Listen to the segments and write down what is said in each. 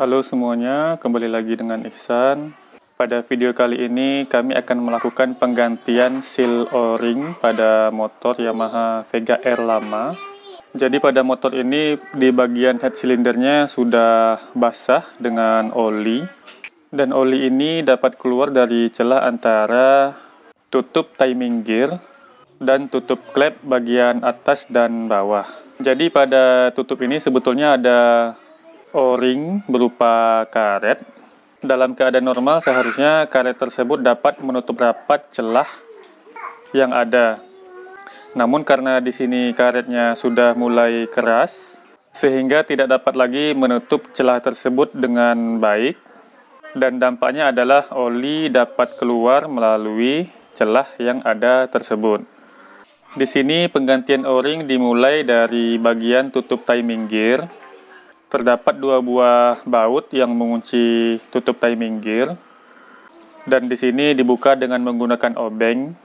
Halo semuanya, kembali lagi dengan Ihsan. Pada video kali ini kami akan melakukan penggantian seal O-ring pada motor Yamaha Vega R lama. Jadi pada motor ini di bagian head silindernya sudah basah dengan oli. Dan oli ini dapat keluar dari celah antara tutup timing gear dan tutup klep bagian atas dan bawah. Jadi pada tutup ini sebetulnya ada O-ring berupa karet. Dalam keadaan normal seharusnya karet tersebut dapat menutup rapat celah yang ada. Namun karena di sini karetnya sudah mulai keras sehingga tidak dapat lagi menutup celah tersebut dengan baik, dan dampaknya adalah oli dapat keluar melalui celah yang ada tersebut. Di sini penggantian O-ring dimulai dari bagian tutup timing gear. Terdapat dua buah baut yang mengunci tutup timing gear, dan di sini dibuka dengan menggunakan obeng.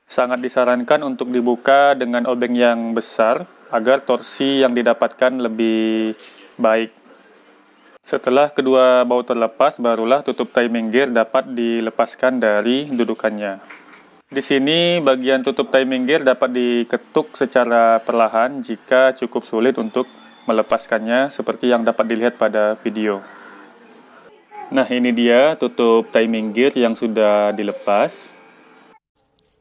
Sangat disarankan untuk dibuka dengan obeng yang besar agar torsi yang didapatkan lebih baik. Setelah kedua baut terlepas, barulah tutup timing gear dapat dilepaskan dari dudukannya. Di sini bagian tutup timing gear dapat diketuk secara perlahan jika cukup sulit untuk melepaskannya, seperti yang dapat dilihat pada video. Nah, ini dia tutup timing gear yang sudah dilepas.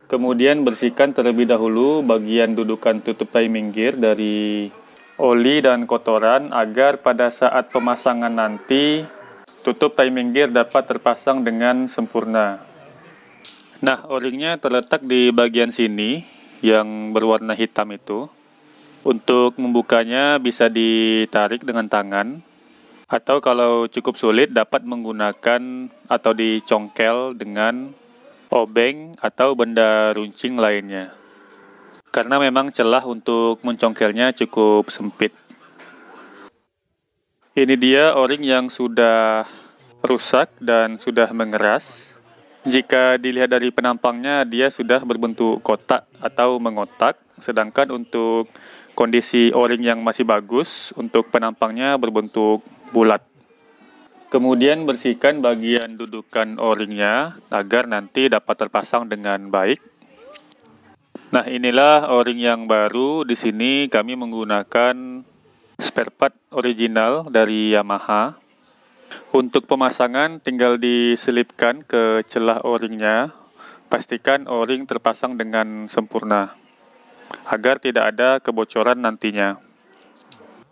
Kemudian bersihkan terlebih dahulu bagian dudukan tutup timing gear dari oli dan kotoran agar pada saat pemasangan nanti tutup timing gear dapat terpasang dengan sempurna. Nah, O-ringnya terletak di bagian sini yang berwarna hitam itu. Untuk membukanya bisa ditarik dengan tangan, atau kalau cukup sulit dapat menggunakan atau dicongkel dengan obeng atau benda runcing lainnya. Karena memang celah untuk mencongkelnya cukup sempit. Ini dia O-ring yang sudah rusak dan sudah mengeras. Jika dilihat dari penampangnya, dia sudah berbentuk kotak atau mengotak, sedangkan untuk kondisi O-ring yang masih bagus, untuk penampangnya berbentuk bulat. Kemudian bersihkan bagian dudukan O-ringnya agar nanti dapat terpasang dengan baik. Nah, inilah O-ring yang baru. Di sini kami menggunakan spare part original dari Yamaha. Untuk pemasangan tinggal diselipkan ke celah O-ringnya. Pastikan O-ring terpasang dengan sempurna agar tidak ada kebocoran nantinya.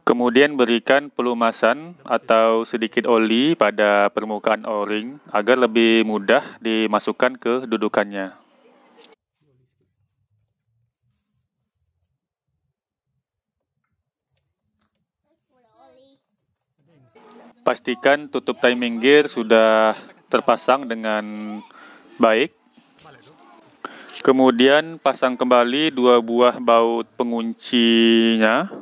Kemudian berikan pelumasan atau sedikit oli pada permukaan O-ring agar lebih mudah dimasukkan ke dudukannya. Pastikan tutup timing gear sudah terpasang dengan baik. Kemudian pasang kembali dua buah baut penguncinya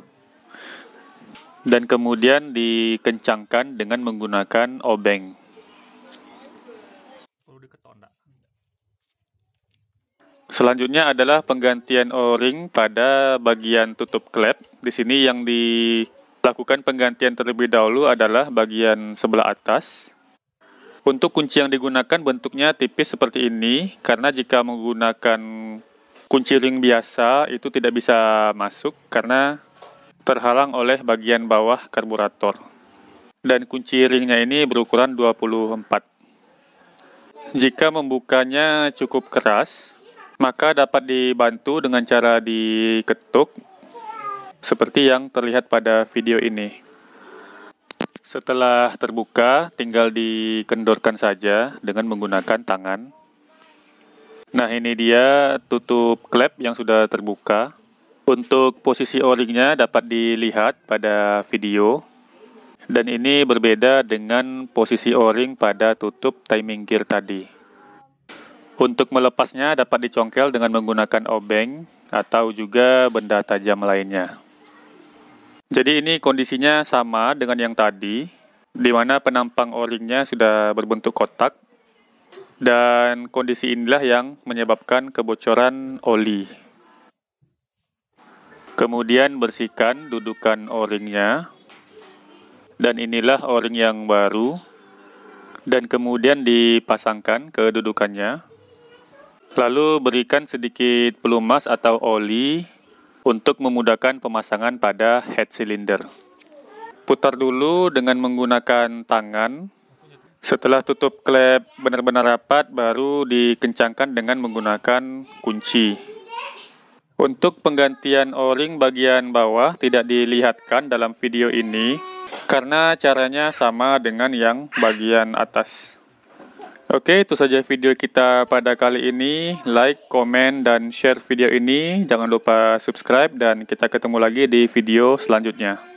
dan kemudian dikencangkan dengan menggunakan obeng. Selanjutnya adalah penggantian O-ring pada bagian tutup klep. Di sini yang dilakukan penggantian terlebih dahulu adalah bagian sebelah atas. Untuk kunci yang digunakan bentuknya tipis seperti ini, karena jika menggunakan kunci ring biasa itu tidak bisa masuk karena terhalang oleh bagian bawah karburator. Dan kunci ringnya ini berukuran 24. Jika membukanya cukup keras, maka dapat dibantu dengan cara diketuk seperti yang terlihat pada video ini. Setelah terbuka, tinggal dikendorkan saja dengan menggunakan tangan. Nah, ini dia tutup klep yang sudah terbuka. Untuk posisi O-ringnya dapat dilihat pada video. Dan ini berbeda dengan posisi O-ring pada tutup timing gear tadi. Untuk melepasnya dapat dicongkel dengan menggunakan obeng atau juga benda tajam lainnya. Jadi ini kondisinya sama dengan yang tadi, di mana penampang O-ringnya sudah berbentuk kotak, dan kondisi inilah yang menyebabkan kebocoran oli. Kemudian bersihkan dudukan O-ringnya. Dan inilah o-ring yang baru. Dan kemudian dipasangkan kedudukannya. Lalu berikan sedikit pelumas atau oli untuk memudahkan pemasangan pada head cylinder. Putar dulu dengan menggunakan tangan. Setelah tutup klep benar-benar rapat, baru dikencangkan dengan menggunakan kunci. Untuk penggantian o-ring bagian bawah tidak dilihatkan dalam video ini, karena caranya sama dengan yang bagian atas. Oke, itu saja video kita pada kali ini. Like, komen, dan share video ini. Jangan lupa subscribe, dan kita ketemu lagi di video selanjutnya.